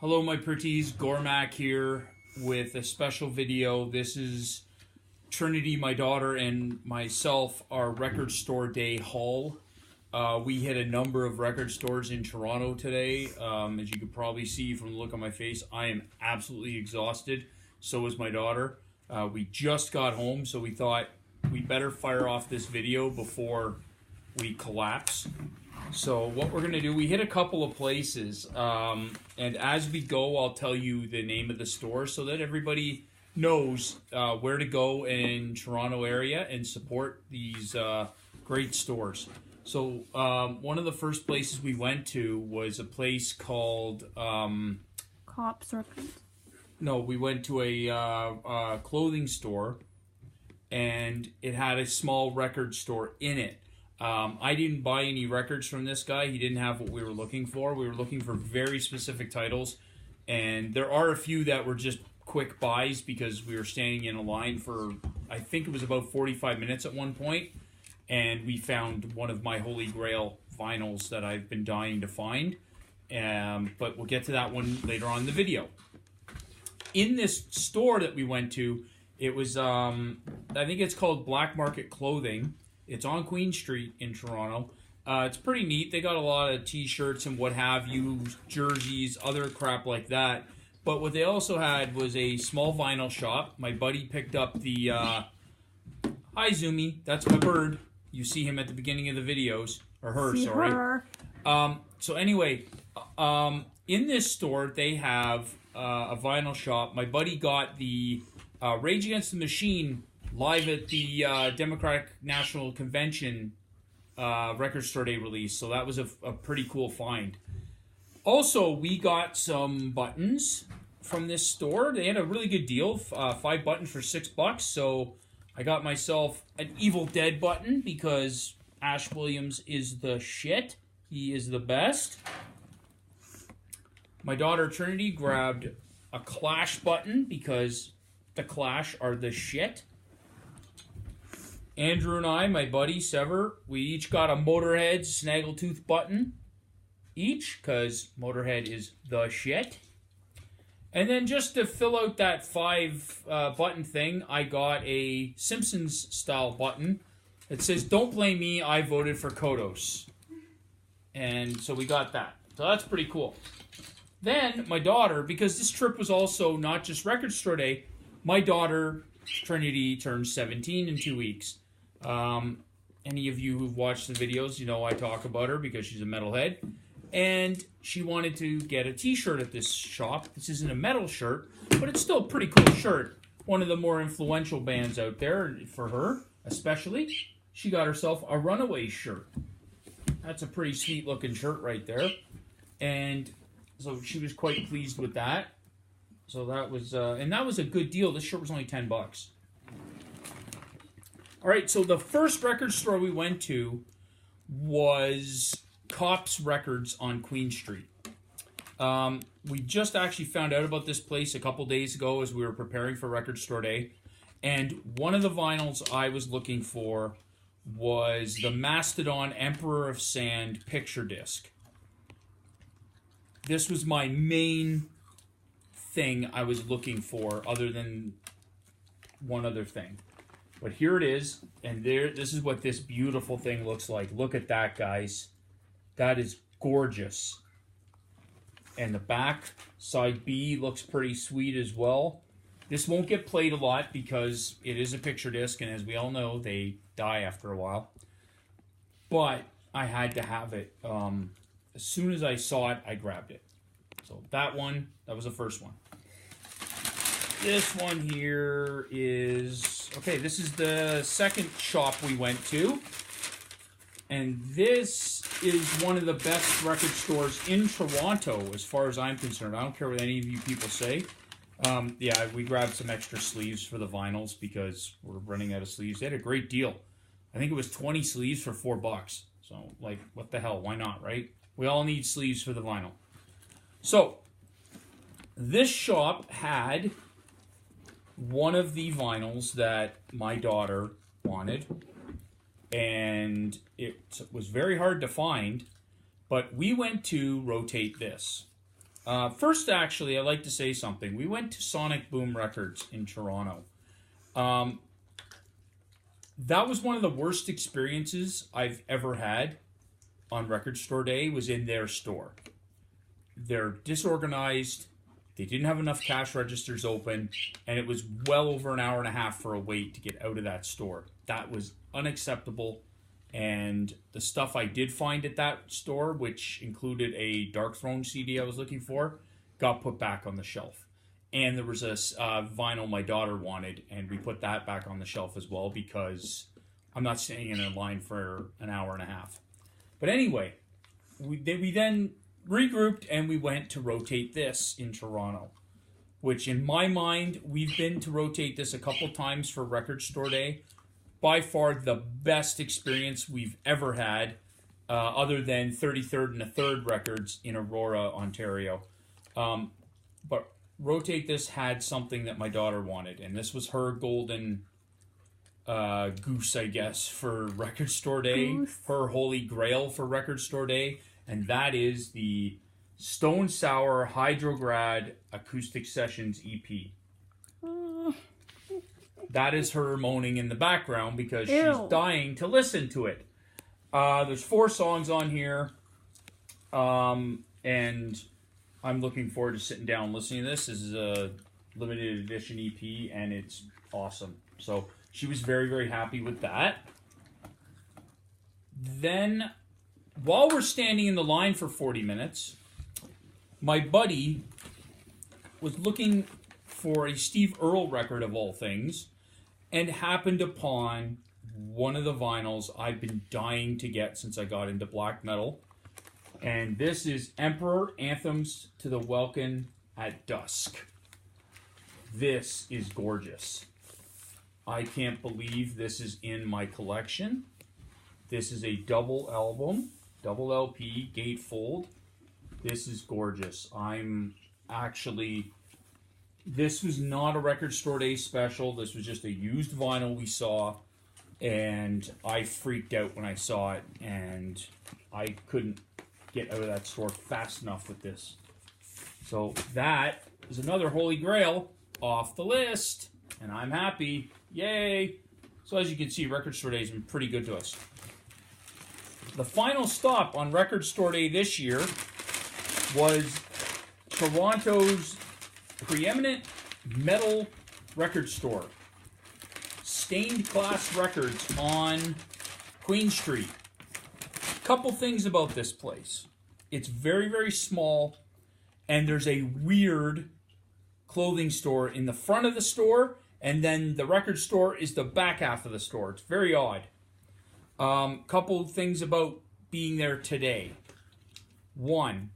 Hello, my pretties. Gormac here with a special video. This is Trinity, my daughter, and myself, our record store day haul. We hit a number of record stores in Toronto today. As you could probably see from the look on my face, I am absolutely exhausted. So is my daughter. We just got home, so we thought we better fire off this video before we collapse. So what we're going to do, we hit a couple of places, and as we go, I'll tell you the name of the store so that everybody knows where to go in Toronto area and support these great stores. So one of the first places we went to was a place called... Cops Records. No, we went to a clothing store, and it had a small record store in it. I didn't buy any records from this guy. He didn't have what we were looking for. We were looking for very specific titles, and there are a few that were just quick buys because we were standing in a line for, I think it was about 45 minutes at one point, and we found one of my holy grail vinyls that I've been dying to find, but we'll get to that one later on in the video. In this store that we went to, it was, I think it's called Black Market Clothing. It's on Queen Street in Toronto. It's pretty neat. They got a lot of t-shirts and what have you, jerseys, other crap like that. But what they also had was a small vinyl shop. My buddy picked up the... Hi, Zumi. That's my bird. You see him at the beginning of the videos. Or her, See sorry. her. So anyway, in this store, they have a vinyl shop. My buddy got the Rage Against the Machine live at the Democratic National Convention record store day release. So that was a pretty cool find. Also, we got some buttons from this store. They had a really good deal, 5 buttons for $6. So I got myself an Evil Dead button because Ash Williams is the shit. He is the best. My daughter Trinity grabbed a Clash button because the Clash are the shit. Andrew and I, my buddy Sever, we each got a Motorhead Snaggletooth button each, because Motorhead is the shit. And then just to fill out that 5 button thing, I got a Simpsons style button that says, "Don't blame me, I voted for Kodos." And so we got that. So that's pretty cool. Then my daughter, because this trip was also not just record store day, my daughter Trinity turns 17 in 2 weeks. Any of you who've watched the videos, you know I talk about her because she's a metalhead. And she wanted to get a t-shirt at this shop. This isn't a metal shirt, but it's still a pretty cool shirt. One of the more influential bands out there for her, especially. She got herself a Runaways shirt. That's a pretty sweet looking shirt right there. And so she was quite pleased with that. So that was, and that was a good deal. This shirt was only $10. All right, so the first record store we went to was Cops Records on Queen Street. We just actually found out about this place a couple days ago as we were preparing for record store day. And one of the vinyls I was looking for was the Mastodon Emperor of Sand picture disc. This was my main thing I was looking for, other than one other thing. But here it is, and this is what this beautiful thing looks like. Look at that, guys. That is gorgeous. And the back, side B, looks pretty sweet as well. This won't get played a lot because it is a picture disc, and as we all know, they die after a while. But I had to have it. As soon as I saw it, I grabbed it. So that one, that was the first one. This one here is, okay, this is the second shop we went to. And this is one of the best record stores in Toronto, as far as I'm concerned. I don't care what any of you people say. Yeah, we grabbed some extra sleeves for the vinyls because we're running out of sleeves. They had a great deal. I think it was 20 sleeves for $4. So, like, what the hell? Why not, right? We all need sleeves for the vinyl. So, this shop had one of the vinyls that my daughter wanted, and it was very hard to find, but we went to Rotate This. First, actually, I'd like to say something. We went to Sonic Boom Records in Toronto. That was one of the worst experiences I've ever had on Record Store Day, was in their store. They're disorganized. They didn't have enough cash registers open, and it was well over an hour and a half for a wait to get out of that store. That was unacceptable. And the stuff I did find at that store, which included a Dark Throne CD I was looking for, got put back on the shelf. And there was a vinyl my daughter wanted, and we put that back on the shelf as well because I'm not staying in a line for an hour and a half. But anyway, we then regrouped and we went to Rotate This in Toronto, which in my mind, we've been to Rotate This a couple times for Record Store Day. By far the best experience we've ever had, other than 33rd and the 3rd Records in Aurora, Ontario. But Rotate This had something that my daughter wanted, and this was her golden goose, I guess, for Record Store Day. Goose. Her holy grail for Record Store Day, and that is the Stone Sour Hydrograd Acoustic Sessions EP. That is her moaning in the background because she's dying to listen to it. There's 4 songs on here, and I'm looking forward to sitting down and listening to this. This is a limited edition EP, and it's awesome. So she was very, very happy with that. Then, while we're standing in the line for 40 minutes, my buddy was looking for a Steve Earle record of all things, and happened upon one of the vinyls I've been dying to get since I got into black metal. And this is Emperor Anthems to the Welkin at Dusk. This is gorgeous. I can't believe this is in my collection. This is a double album, double LP, gatefold. This is gorgeous. This was not a Record Store Day special. This was just a used vinyl we saw, and I freaked out when I saw it, and I couldn't get out of that store fast enough with this. So that is another Holy Grail off the list, and I'm happy. Yay! So as you can see, Record Store Day has been pretty good to us. The final stop on Record Store Day this year was Toronto's preeminent metal record store, Stained Class Records on Queen Street. Couple things about this place. It's very, very small, and there's a weird clothing store in the front of the store, and then the record store is the back half of the store. It's very odd. Couple things about being there today. One,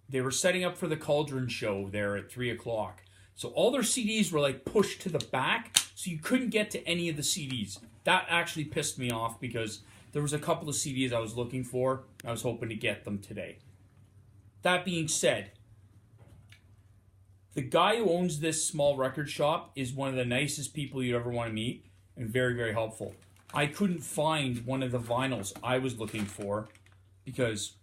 they were setting up for the Cauldron show there at 3 o'clock. So all their CDs were like pushed to the back, so you couldn't get to any of the CDs. That actually pissed me off because there was a couple of CDs I was looking for. I was hoping to get them today. That being said, the guy who owns this small record shop is one of the nicest people you'd ever want to meet, and very, very helpful. I couldn't find one of the vinyls I was looking for because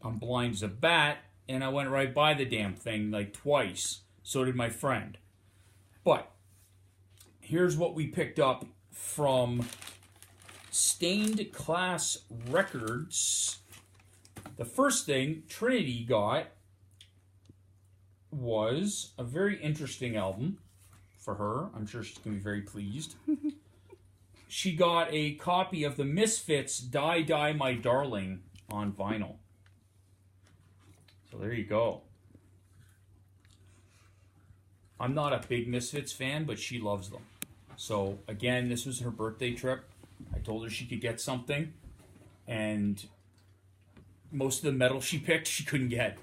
I'm blind as a bat, and I went right by the damn thing like twice. So did my friend. But here's what we picked up from Stained Class Records. The first thing Trinity got was a very interesting album for her. I'm sure she's going to be very pleased. She got a copy of the Misfits' Die Die My Darling on vinyl. So there you go. I'm not a big Misfits fan, but she loves them. So again, this was her birthday trip. I told her she could get something, and most of the metal she picked, she couldn't get.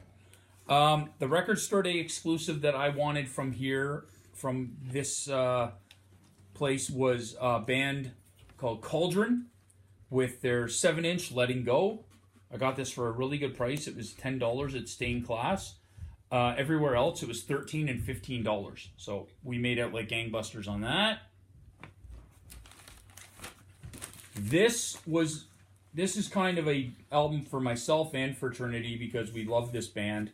The Record Store Day exclusive that I wanted from here, from this place, was a band called Cauldron with their 7-inch Letting Go. I got this for a really good price. It was $10 at Stained Class. Everywhere else, it was $13 and $15. So we made out like gangbusters on that. This is kind of a album for myself and for Trinity because we love this band.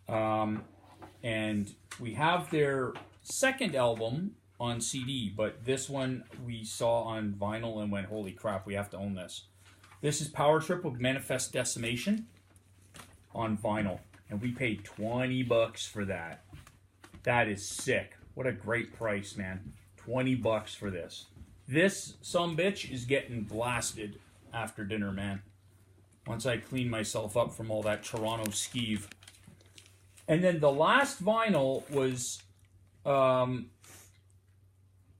And we have their second album on CD, but this one we saw on vinyl and went, holy crap, we have to own this. This is Power Trip with Manifest Decimation on vinyl, and we paid $20 for that. That is sick. What a great price, man. $20 for this. This sumbitch is getting blasted after dinner, man. Once I clean myself up from all that Toronto skeeve. And then the last vinyl was,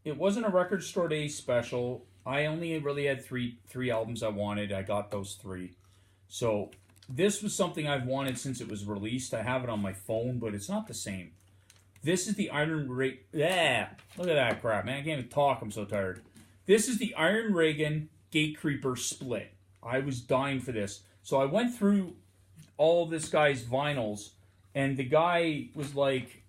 it wasn't a Record Store Day special. I only really had three albums I wanted. I got those 3. So this was something I've wanted since it was released. I have it on my phone, but it's not the same. This is the Iron Reagan. Yeah, look at that crap, man. I can't even talk. I'm so tired. This is the Iron Reagan Gatecreeper split. I was dying for this. So I went through all of this guy's vinyls, and the guy was like,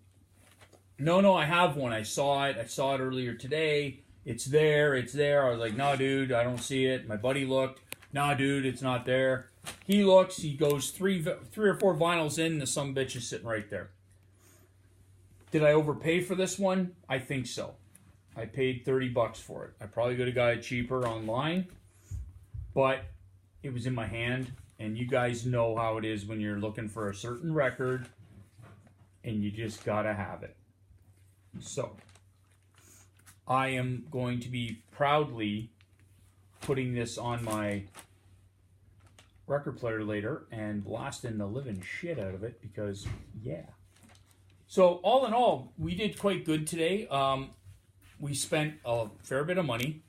no, I have one. I saw it earlier today. It's there. I was like, no, dude, I don't see it. My buddy looked. No, dude, it's not there. He looks. He goes three or four vinyls in, and the sumbitch is sitting right there. Did I overpay for this one? I think so. I paid $30 for it. I probably could have got it cheaper online, but it was in my hand, and you guys know how it is when you're looking for a certain record, and you just gotta have it. So, I am going to be proudly putting this on my record player later and blasting the living shit out of it because, yeah. So, all in all, we did quite good today. We spent a fair bit of money.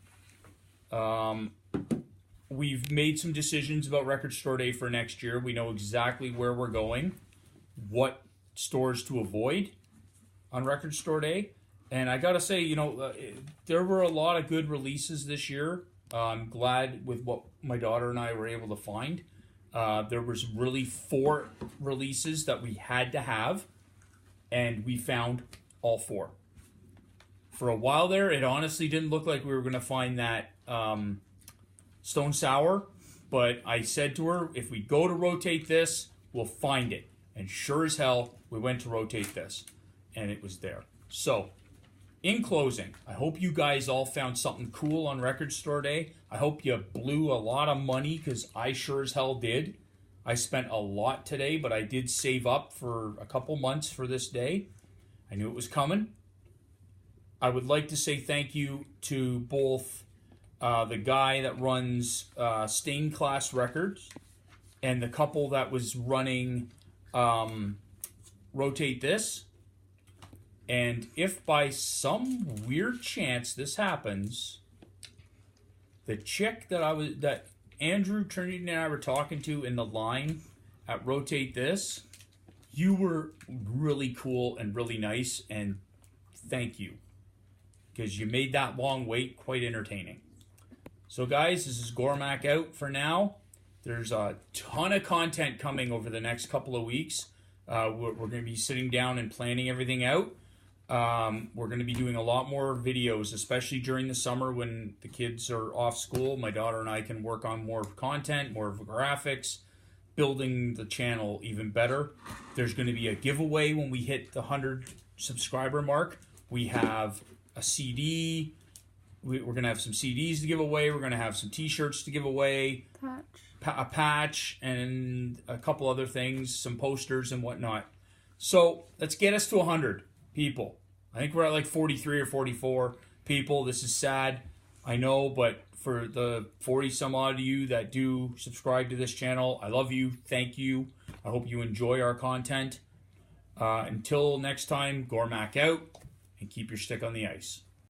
We've made some decisions about Record Store Day for next year. We know exactly where we're going, what stores to avoid on Record Store Day. And I gotta say, there were a lot of good releases this year. I'm glad with what my daughter and I were able to find. There was really 4 releases that we had to have, and we found all 4. For a while there, it honestly didn't look like we were going to find that Stone Sour, but I said to her, if we go to rotate this, we'll find it. And sure as hell, we went to rotate this, and it was there. So, in closing, I hope you guys all found something cool on Record Store Day. I hope you blew a lot of money, because I sure as hell did. I spent a lot today, but I did save up for a couple months for this day. I knew it was coming. I would like to say thank you to both the guy that runs Stained Class Records and the couple that was running Rotate This. And if by some weird chance this happens, the chick that Andrew, Trinity, and I were talking to in the line at Rotate This, you were really cool and really nice, and thank you. Because you made that long wait quite entertaining. So guys, this is Gormac out for now. There's a ton of content coming over the next couple of weeks. We're going to be sitting down and planning everything out. We're going to be doing a lot more videos, especially during the summer when the kids are off school. My daughter and I can work on more content, more graphics, building the channel even better. There's going to be a giveaway when we hit the 100 subscriber mark. We have a CD. We're going to have some CDs to give away. We're going to have some t-shirts to give away. A patch and a couple other things, some posters and whatnot. So let's get us to 100 people. I think we're at like 43 or 44 people. This is sad, I know, but for the 40 some odd of you that do subscribe to this channel, I love you. Thank you. I hope you enjoy our content. Until next time, Gormac out, and keep your stick on the ice.